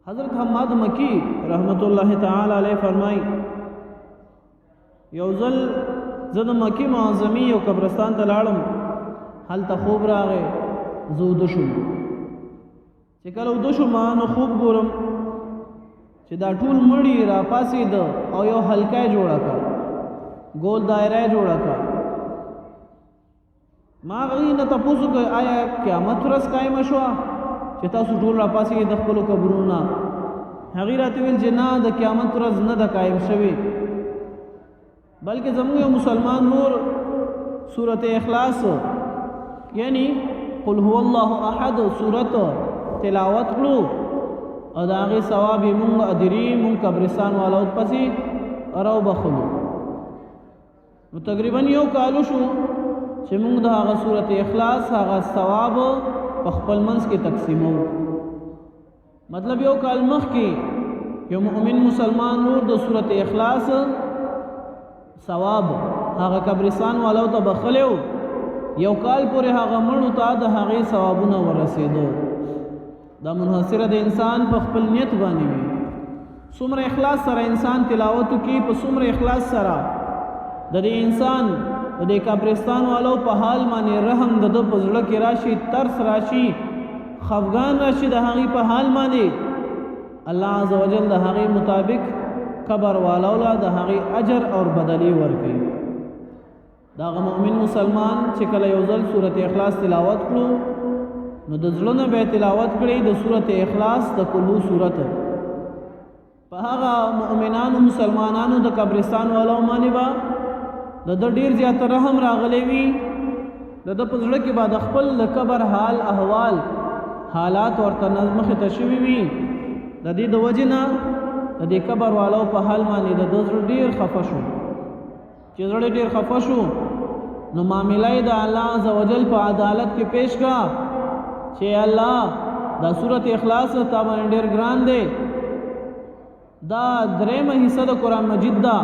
حضرت حماد مکی رحمت الله تعالی علیہ فرمای یو ځل زه د مکی معظمی یو قبرستان ته لاړم، هلته خوب راغی، زه وده شوم. چې کله وده شوم نو خوب ګورم چې دا ټول مړي را پاسېده او یو حلقه یې جوړه کړه، ګول دایره یې جوړه کړه. ما هغې نه تپوس وکړ آیا قیامت ورځ قایمه شوه چې تاسو ټول را پاسېږئ د خپلو قبرونو نه؟ هغې راته ویل چې نه، د قیامت ورځ نه ده قایم شوې، بلکې زموږ یو مسلمان نور سورت اخلاص یعنی قل هو الله احد سورت تلاوت کړو او د هغې ثواب یې مونږ ادري مونږ قبرستان والا پسې راو بخلو. نو تقریبا یو کالو شو چې مونږ د هغه سورت اخلاص هغه ثواب په خپل منځ کې تقسیمو. مطلب یو کال مخکې یو مؤمن مسلمان نور د سورت اخلاص ثواب هغه قبرستان والو ته بخلیو، یو کال پورې هغه مړو ته د هغې ثوابونه ورسېدو. دا منحصره د انسان په خپل نیت باندې وي. څومره اخلاص سره انسان تلاوت وکړي، په څومره اخلاص سره د دې انسان د دې قبرستان والو په حال باندې رحم د ده په زړه کې راشي، ترس راشي، خفګان راشي د هغې په حال باندې، الله عز وجل د هغې مطابق قبر والو له د هغې اجر او بدلې ورکوي. د هغه مؤمن مسلمان چې کله یو ځل سورت اخلاص تلاوت کړو نو د زړه نه به تلاوت کړي د سورت اخلاص د کلو سورت په هغه مؤمنانو مسلمانانو د قبرستان والو باندې به د ده ډېر زیات رحم راغلی وي. د ده په زړه کې به د خپل د قبر حال احوال حالات ورته مخې ته شوي وي. د دې د وجې نه د دې قبر والو په حال باندې د ده زړه ډېر خفه شو. چې زړه ډېر خفه شو نو معامله یې د الله عز وجل په عدالت کې پیش کړه چې الله دا سورت اخلاص تا باندې ډېر ګران دی، دا درېمه حصه د قرآن مجید ده.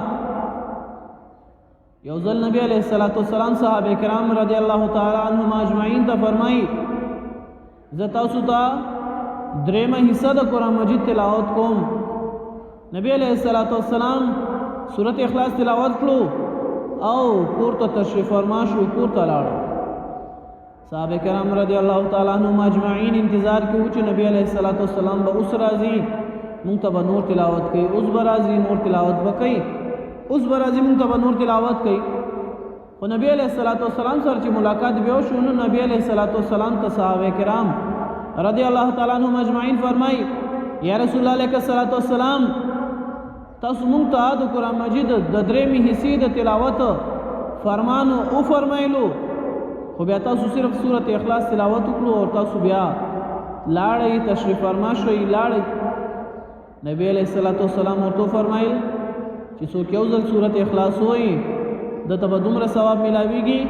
یو ځل نبی علیه الصلاۃ والسلام صحابه کرام رضی الله تعالی عنهم اجمعین ته فرمایي زه تاسو ته درېمه حصه د قرآن مجید تلاوت کوم. نبی علیه الصلاۃ والسلام سورت اخلاص تلاوت کړو او کور ته تشریف فرما شو، کور ته لاړو. صحابه کرام رضی الله تعالی عنهم اجمعین انتظار کوي چې نبی علیه الصلاۃ والسلام به اوس راځي، مونږ ته به نور تلاوت کوي، اوس به راځي نور تلاوت به کوي، اوس به راځي مونږ ته به نور تلاوت کوي. خو نبی علیه الصلاۃ والسلام سره چې ملاقات بیا وشو نو نبی علیه الصلاۃ والسلام ته صحابه کرام رضی الله تعالی عنهم اجمعین فرمایي یا رسول الله علیه الصلاۃ والسلام تاسو مونږ ته د قرآن مجید د درېمې حصې د تلاوت فرمانو او فرمایلو، خو بیا تاسو صرف سورت اخلاص تلاوت وکړو او تاسو بیا لاړئ تشریف فرما شئ لاړئ. نبی علیه الصلاۃ والسلام ورته فرمایل چې څوک یو ځل سورت اخلاص وایي دته به دومره ثواب میلاویږي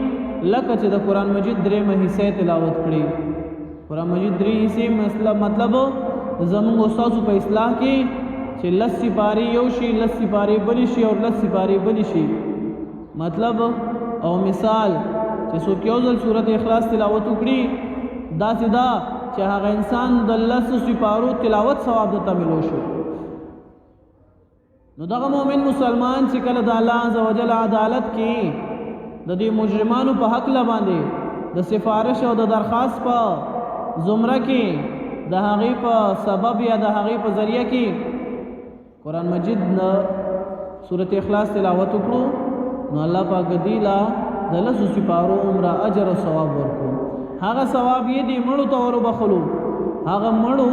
لکه چې د قرآن مجید درېمه حصه تلاوت کړي. قرآن مجید درې حصې مطلب زموږ استادو په اصلاح کې چې 10 سپارې یو شي، 10 سپارې بلې شي او 10 سپارې بلې شي. مطلب او مثال چې څوک یو ځل سورت اخلاص تلاوت وکړي داسې ده چې هغه انسان د 10 سپارو تلاوت ثواب دته ملو شو. نو دغه مؤمن مسلمان چې کله د الله عز وجل عدالت کې د دې مجرمانو په حق باندې د سفارش او د درخواست په زمره کې د هغې په سبب یا د هغې په ذریعه کې قرآن مجید نه سورت اخلاص تلاوت وکړو نو الله پاک دې لا د 10 سپارو عمره اجر او ثواب ورکړو. هغه ثواب یې دې مړو ته وربخلو، هغه مړو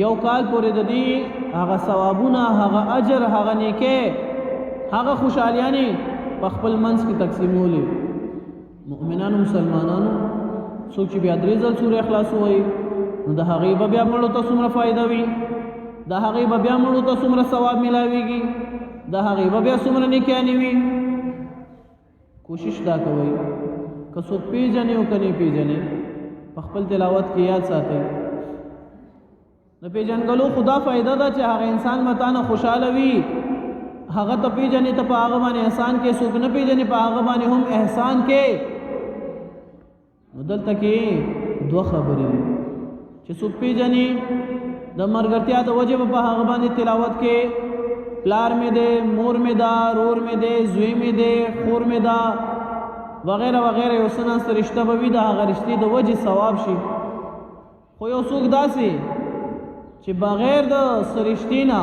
یو کال پورې د دې هغه ثوابونه، هغه اجر، هغه نیکۍ، هغه خوشحالیانې په خپل منځ کې تقسیمولې. مؤمنانو مسلمانانو څوک چې بیا 3 ځل سورې اخلاص ووایي نو د هغې به بیا مړو ته څومره فایده وي، د هغې به بیا مړو ته څومره ثواب میلاویږي، د هغې به بیا څومره نیکیانې وي. کوشش دا کوئ که څوک پیژنې او که نه پیژنې په خپل تلاوت کې یاد ساتئ. د پیژنګلو خدا فایده ده چې هغه انسان متانه خوشحاله وي، هغه ته پیژنې ته په هغه باندې احسان کې، څوک نه پیژنې په هغه باندې هم احسان کې. نو دلته کې 2 خبرې دي چې څوک پیژنې د مرګرتیا د وجه په هغه باندې تلاوت کې پلار مې دی، مور مې دا، رور مې دی، زوی مې دی، خور مې دا وغیرہ وغیرہ یو څه ناسته رشته به وي د هغه رشتې د وجې ثواب شي. خو یو څوک داسې چې بغیر د سرشتې نه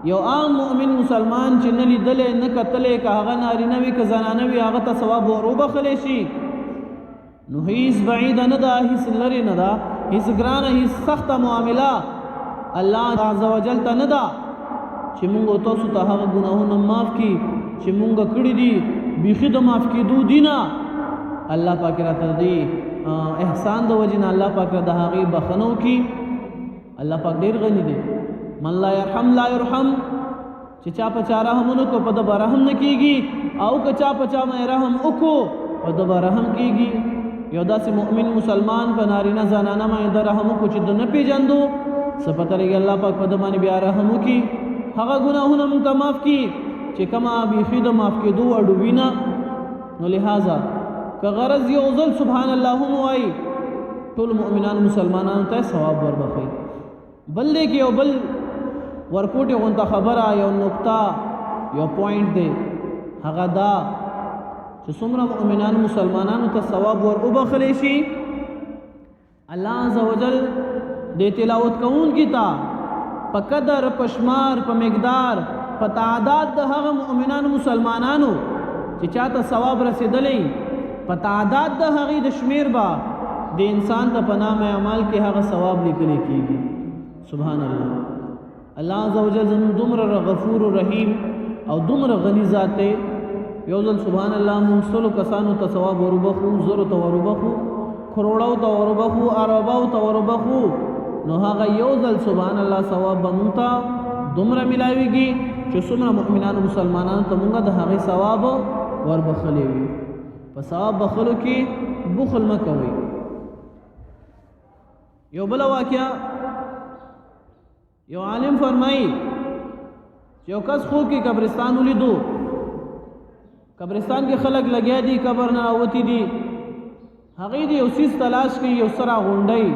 یو عام مؤمن مسلمان چې نه لیدلی نه کتلی که هغه نارینه وي که زنانه وي هغه ته ثواب ور وبخلی شي، نو هیڅ بعیده نه ده، هیڅ لرې نه ده، هیڅ ګرانه هیڅ سخته معامله الله عز وجل ته نه ده چې مونږ تاسو ته هغه ګناهونه معاف کړي چې مونږ کړي دي، بیخي د معاف کېدو دي نه. الله پاک راته دی احسان د وجې نه الله پاک د هغې بخښنه وکړي. الله پاک ډېر غني دی. من لا يرحم لا يرحم، چې چا په چا رحم ونه کړو په ده به رحم نه کېږي، او که چا په چا باندې رحم وکړو په ده به رحم کېږي. یو داسې مؤمن مسلمان په نارینه زنانه باندې د رحم وکړو چې ده نه پېژندو، څه پته لګي الله پاک په ده باندې بیا رحم وکړي، هغه ګناهونه موږ ته معاف کړي چې کومه بیخي د معاف کېدو وړ وي نه. نو لہذا که غرض یو ځل سبحان الله هم وایي ټول مؤمنانو مسلمانانو ته ثواب وربخي. بل دی کې یو بل ورکوټې غونته خبره، یو نقطه، یو پوینټ دی، هغه دا چې څومره مؤمنانو مسلمانانو ته ثواب ور وبخلی شي، الله عز وجل د تلاوت کوونکي ته په قدر، په شمار، په مقدار، په تعداد د هغه مؤمنانو مسلمانانو چې چاته ثواب رسېدلی، په تعداد د هغې د شمیر به د انسان ته په نام اعمال کې هغه ثواب لیکلی کېږي. سبحان الله. الله عز وجل زموږ دومره غفور و رحیم او دومره غني ذات دی. یو ځل سبحان الله موږ سلو کسانو ته ثواب وربخو، زرو ته وربخو، کروڑو ته وربخو، ارباو ته وربخو، نو هغه یو ځل سبحان الله ثواب به موږ ته دومره ملاویږي چې څومره مؤمنانو مسلمانانو ته موږ د هغې ثواب وربخلی وي. په ثواب بخلو کې بخل مه کوئ. یو بله واقعه، یو عالم فرمایي چې یو کس خوب کې قبرستان ولیدو، قبرستان کې خلک لګیا دي، قبر نه راوتي دي، هغې د یو څیز تلاش کوي، یو څه راغونډوي،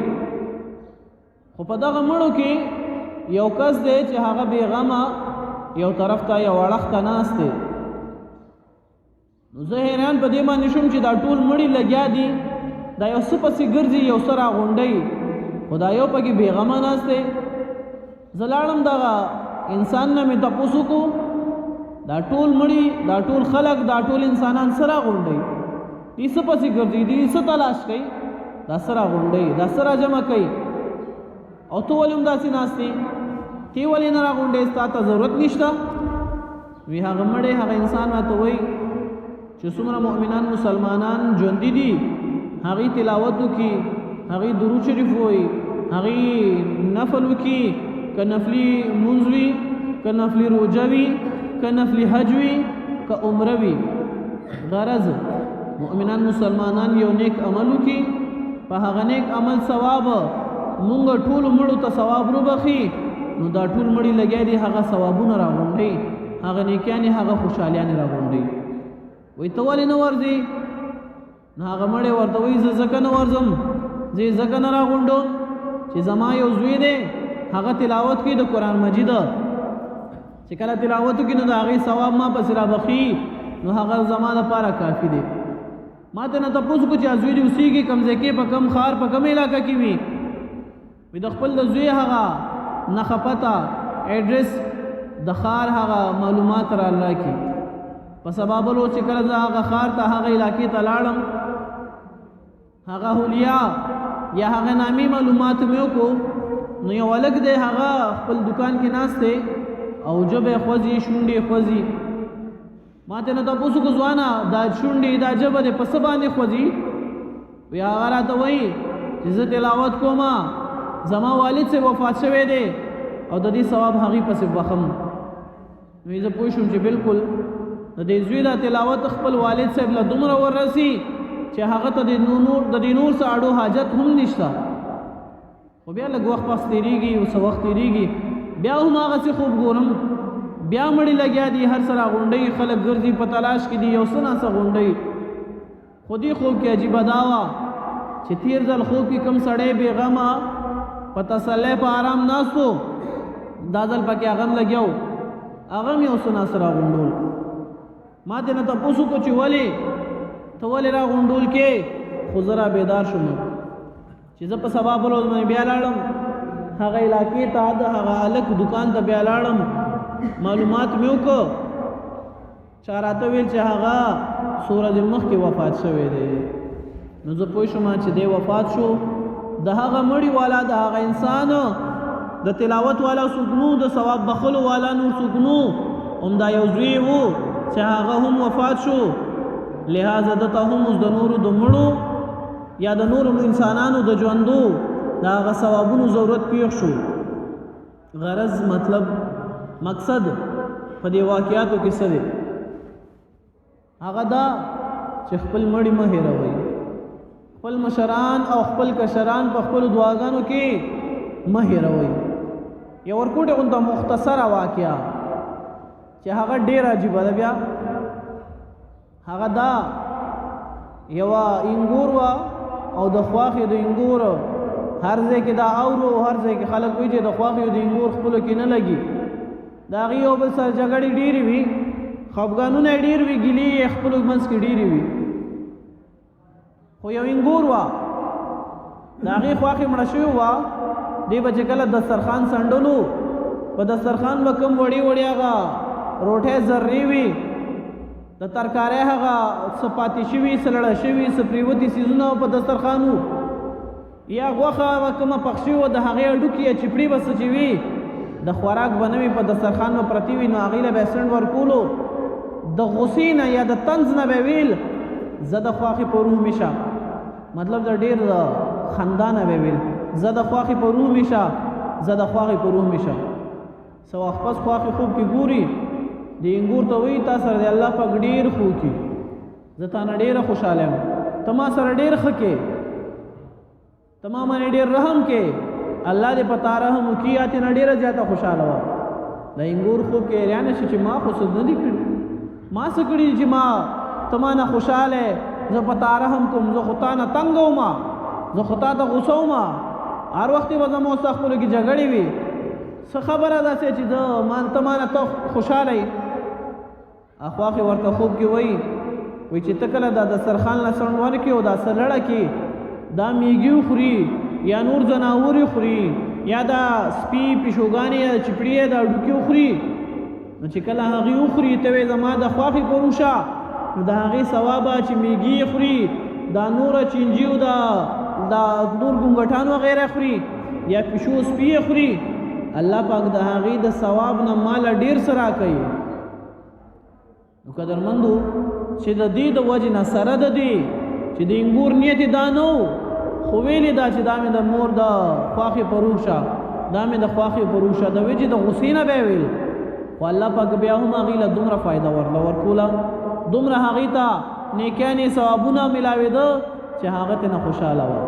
خو په دغه مړو کې یو کس دی چې هغه بېغمه یو طرف ته یو اړخ ته ناست دی. نو زه حیران په دې باندې شوم چې دا ټول مړي لګیا دي، دا یو څه پسې ګرځي، یو څه راغونډوي، خو دا یو پکې بېغمه ناست دی. زه لاړم دغه انسان نه مې تپوس وکړو دا ټول مړي، دا ټول خلک، دا ټول انسانان څه راغونډوي، دې څه پسې ګرځي، دې څه تلاش کوي، دا څه راغونډوي، دا څه راجمع کوي، او ته ولې هم داسې ناست یې، تی ولې نه راغونډې، ستا ته ضرورت نشته. وی هغه مړی هغه انسان راته وایي چې څومره مؤمنان مسلمانان ژوندي دي، هغې تلاوت وکړي، هغې درود شریف ووایي، هغې نفل وکړي، که نفلي مونځ وي، که نفلي روژه وي، که نفلي حج وي، که عمره وي. غرض مؤمنان مسلمانان یو نیک عمل وکړي، په هغه نیک عمل ثواب مونږ ټولو مړو ته ثواب وبخي، نو دا ټول مړي لګیا دي، هغه ثوابونه راغونډوي، هغه نیکیانې، هغه خوشحالیانې راغونډوي. وایي ته ولې نه ورځې؟ نو هغه مړی ورته وایي زه ځکه نه ورځم، زه یې ځکه نه راغونډوم چې زما یو زوی دی، هغه تلاوت کوي د قرآن مجید، چې کله تلاوت وکړي نو د هغې ثواب ما پسې رابخي، نو هغه زما لپاره کافي دی. ما ته نه تپوس وکړو چې زوی دې اوسېږي کوم ځای کې، په کوم ښار، په کوم علاقه کې وي. وي د خپل د زوی هغه نښه پته، ایډرس، د ښار هغه معلومات را راکړي. په سبابلو چې کله زه هغه ښار ته، هغه علاقې ته لاړم، هغه حولیا یا هغه نامي معلومات مې وکړو، نو یو هلک دی، هغه خپل دکان کې ناست دی او ژبه یې خوځي، شونډې یې خوځي. ما ته نه تپوس وکړو ځوانه دا شونډې، دا ژبه دې په څه باندې خوځي؟ وی هغه راته وایي چې زه تلاوت کوم، زما والد صاحب وفات شوی دی او د دې ثواب هغې پسې بخم. نو زه پوه شوم چې بالکل د دې زوی دا تلاوت خپل والد صاحب له دومره وررسي چې هغه ته د دې نور څه اړو حاجت هم نشته. خو بیا لږ وخت پس تېرېږي، یو څه وخت تېرېږي، بیا هم هغسې خوب ګورم، بیا مړي لګیا دي، هر څه راغونډوي، خلک ګرځي په تلاش کې دي، یو څه ناڅه غونډوي. خو دې خوب کې عجیبه دا وه چې تېر ځل خوب کې کوم سړی بېغمه په تسلی په آرام ناستو دا ځل پکې هغه هم لګیا و هغه هم یو څه ناست راغونډول ما ترې نه تپوس وکړو چې ولې ته ولې راغونډول کې خو زه را بیدار شوم چې زه په سبا بل ورځ باندې بیا لاړم هغه علاقې ته د هغه هلک دکان ته بیا لاړم معلومات مې وکړو چا راته ویل چې هغه څو ورځې مخکې وفات شوی دی نو زه پوه شوم چې دی وفات شو د هغه مړي والا د هغه انسان د تلاوت والا څوک نو د ثواب بخلو والا نور څوک نو همدا یو زوی و چې هغه هم وفات شو لہذا دته هم اوس د نورو د مړو یا د نورو انسانانو د ژوندو د هغه ثوابونو ضرورت پیښ شو غرض مطلب مقصد په دې واقعاتو کې څه دی هغه دا چې خپل مړي مه هېروئ خپل مشران او خپل کشران په خپلو دعاګانو کې مه هېروئ یو ورکوټې غونته مختصره واقعه چې هغه ډېره عجیبه ده بیا هغه دا یوه انګور وه او د خواښې د انګور هر ځای کې دا اورو هر ځای کې خلک وایي چې د خواښې د انګور خپلو کې نه لګي د هغې یو بل سره جګړې ډېرې وي خفګانونه یې ډېر وي ګیلې یې خپلو منځ کې ډېرې وي خو یو انګور وه د هغې خواښې مړه شوې وه دی به چې کله دسترخوان څنډلو په دسترخوان به کوم وړې وړې هغه روټۍ ذرې وي د ترکارۍ هغه څه پاتې شوي څه لړه شوي څه پرېوتي څیزونه په دسترخوان وو یا غوښه به کومه پخ شوې وه د هغې هډوکي یا چپړې به څه چې وي د خوراک به نه وي په دسترخوان به پرتې وي نو هغې له به یې سنډ ورکولو د غصې نه یا د طنز نه به ویل زه د خواښې په روح مې شه مطلب د ډېر خندا نه به ویل زه د خواښې په روح مې شه زه د خواښې په روح مې شه څه وخت پس خواښې خوب کې ګوري د انګور ته وایي تا سره د الله پاک ډېر خو کي زه تا نه ډېره خوشحاله یم ته ما سره ډېر ښه کې ته ما باندې ډېر رحم کې الله دې په تا رحم وکړي یا ترې نه ډېره زیاته خوشحاله وه د انګور خوب کې حیران شي چې ما خو څه نه دي کړي ما څه کړي چې ما ته ما نه خوشحاله زه په تا رحم کوم زه خو تا نه تنګ وم زه خو تا ته غوسه وم هر وخت به زما ستا خپلو کې جګړې وي څه خبره ده چې ته ما نه ته خوشحاله یې خواښې ورته خوب کې وایي چې ته کله دا دسترخوان له څنډ ورکړې او دا څه لړه کې دا میږي وخوري یا نور ځناور خوري یا دا سپي پیشوګانې یا چپړې دا ډوکې وخوري نو چې کله هغې وخوري ته وایې زما د خواښې په روشه نو د هغې ثوابه چې میږي یې خوري دا نوره چینجي او دا نور ګونګټان وغیره خوري یا پیشو سپي یې خوري الله پاک د هغې د ثواب نه ماله ډېر څه راکوي نو قدرمندو چې د دې د وجې نه سره د دې چې د انګور نیت دا نه و خو ویلې دا چې دا مې د مور د خواښې په روح شه دا مې د خواښې په روح شه د وجې د غصې نه به یې ویل خو الله پاک بیا هم هغې له دومره فایده ورکوله دومره هغې ته نیکیانې ثوابونه میلاوېده چې هغه ترې نه خوشحاله وه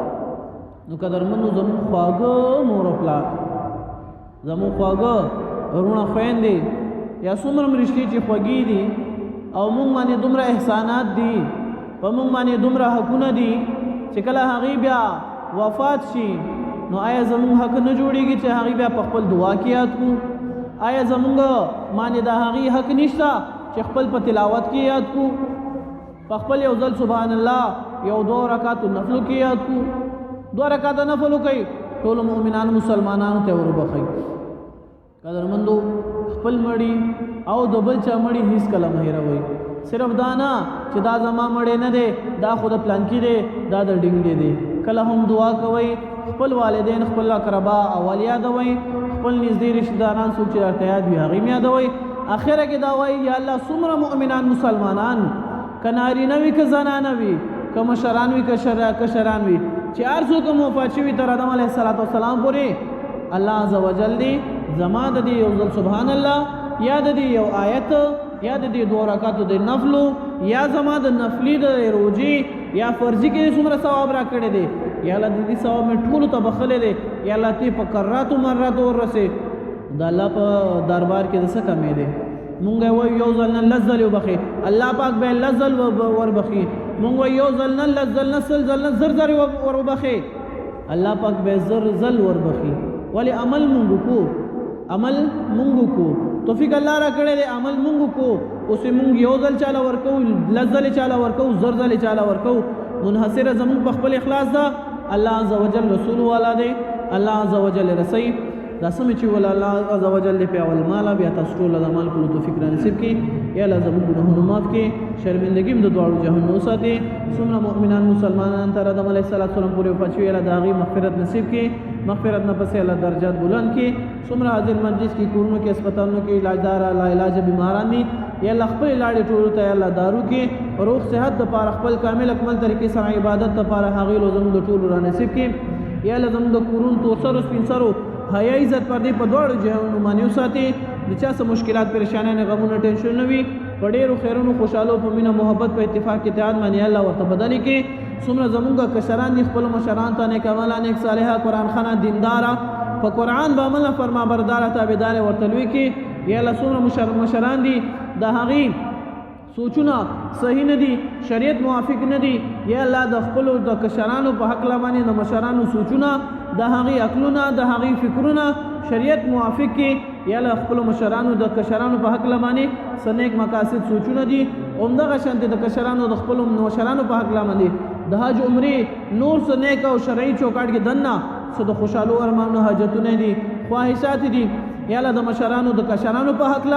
نو قدرمنو زموږ خواږه مور او پلار زموږ خواږه وروڼه خویندې یا څومره هم رشتې چې خوږې دي او موږ باندې دومره احسانات دي په موږ باندې دومره حقونه دي چې کله هغې بیا وفات شي نو آیا زموږ حق نه جوړېږي چې هغې بیا په خپل دعا کې یاد کړو آیا زموږ باندې د هغې حق نشته چې خپل په تلاوت کې یاد کړو په خپل یو ځل سبحان الله یو 2 رکعاتو نفلو کې یاد کړو 2 رکعاته نفل وکړئ ټولو مؤمنانو مسلمانانو ته وروبخئ قدرمندو خپل مړي او د بل چا مړي هیڅکله مه هېروئ صرف دا نه چې دا زما مړی نه دی دا خو د پلانکي دی دا د ډینګلې دی کله هم دعا کوئ خپل والدین خپل اقربا اول یادوئ خپل نږدې رشته داران څوک چې درته یاد وي هغې م یادوئ اخره کې دا وایي یا الله څومره مؤمنان مسلمانان که نارینه وي که زنانه وي که مشران وي که کشران وي چې هر څوک هم وفات شوي تر آدم علیه السلام پورې الله عز وجل دی زما د دې یو ځل سبحان الله یا د دې یو آیت یا د دې 2 رکعاتو د نفلو یا زما د نفلي د روجي یا فرضي کې څومره ثواب را کړی دی یا الله د دې ثواب مې ټولو ته بخلی دی یا الله ته په کراتو مراتو ورسې د الله په دربار کې د څه کمې دی مونږ وایو یو ځل نه لس ځلې وبخي الله پاک به لس ځل وربخي مونږ وایو یو ځل نه لس ځل نه سل ځل نه زر ځلې ور وبخي الله پاک به زر زل وربخي ولی عمل مونږ کو عمل مونږ کو توفیق الله را کړی دی عمل مونږ کو اوس مونږ یو ځل چاله ورکو لزل چاله ورکو زر ځل چاله ورکو منحصر زمون په خپل اخلاص دا الله عز وجل رسول والا دی الله عز وجل رسي دا سم چې ول الله عز وجل په اول مال بیا تاسو ټول د مال کولو توفیق را نصیب کړي یا الله زموږ ګناهونه معاف کړي شرمندګي د دوړو جهنم ساتي څومره مؤمنان مسلمانان تر آدم علیه السلام پورې پچوي الله داغي مغفرت نصیب کړي مغفرت نه پسې الله درجات بلند کړي څومره حاضر مجلس کې کورونو کې هسپتالونو کې علاجدار لا علاج بیماران دي یا الله خپل لاړې ټول ته الله دارو کې روغ صحت د پاره خپل کامل اکمل طریقې سره عبادت د پاره هغه لوزم د ټول را نصیب کړي یا الله زموږ د کورونو تو سر سپین سرو حیا عزت پر دې په دوړو جهنم باندې وساتي د چا څه مشکلات پریشانه نه غمونه ټینشن نه وي په ډېرو خیرونو خوشاله په مینه محبت په اتفاق کې اتحاد باندې الله ورته بدلی کې څومره زمونږ کشران دي خپل مشران ته نیک عمله نیک صالحه قرآن خانه دینداره په قرآن به عمله فرمانبرداره تابعدار ورته لوي کې یا الله څومره مشران دي د هغې سوچونه صحیح نه دي شریعت موافق نه دي یا الله د خپل د کشرانو په حق باندې د مشرانو سوچونه د هغې عقلونه د هغې فکرونه شریعت موافق کې یا الله خپل مشرانو د کشرانو په حق باندې سنیک مقاصد سوچونه دي همدغه شانتې د کشرانو د خپل مشرانو په حق باندې د حج عمرې نور سنیک او شرعي چوکاټ کې دننه څه د خوشحالو ارمانو حاجتونه دي خواهشات دي یا الله د مشرانو د کشرانو په حق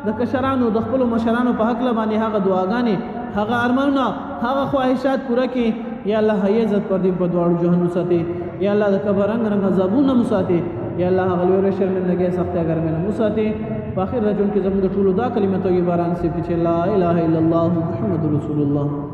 د کشرانو د خپل مشرانو په حق باندې هغه دعاګانې هغه ارمانونه هغه خواهشات پوره کړي یا الله عزت پر دې په دوړو جهنم ساتي یا الله د کبر رنگ رنگ عذابونه مساتي یا الله هغه لوی شرمندګي سختي اگر مې مساتي په اخر رجل کې زموږ ټولو دا کلمه طیبه را نصیب کړي چې لا اله الا الله محمد رسول الله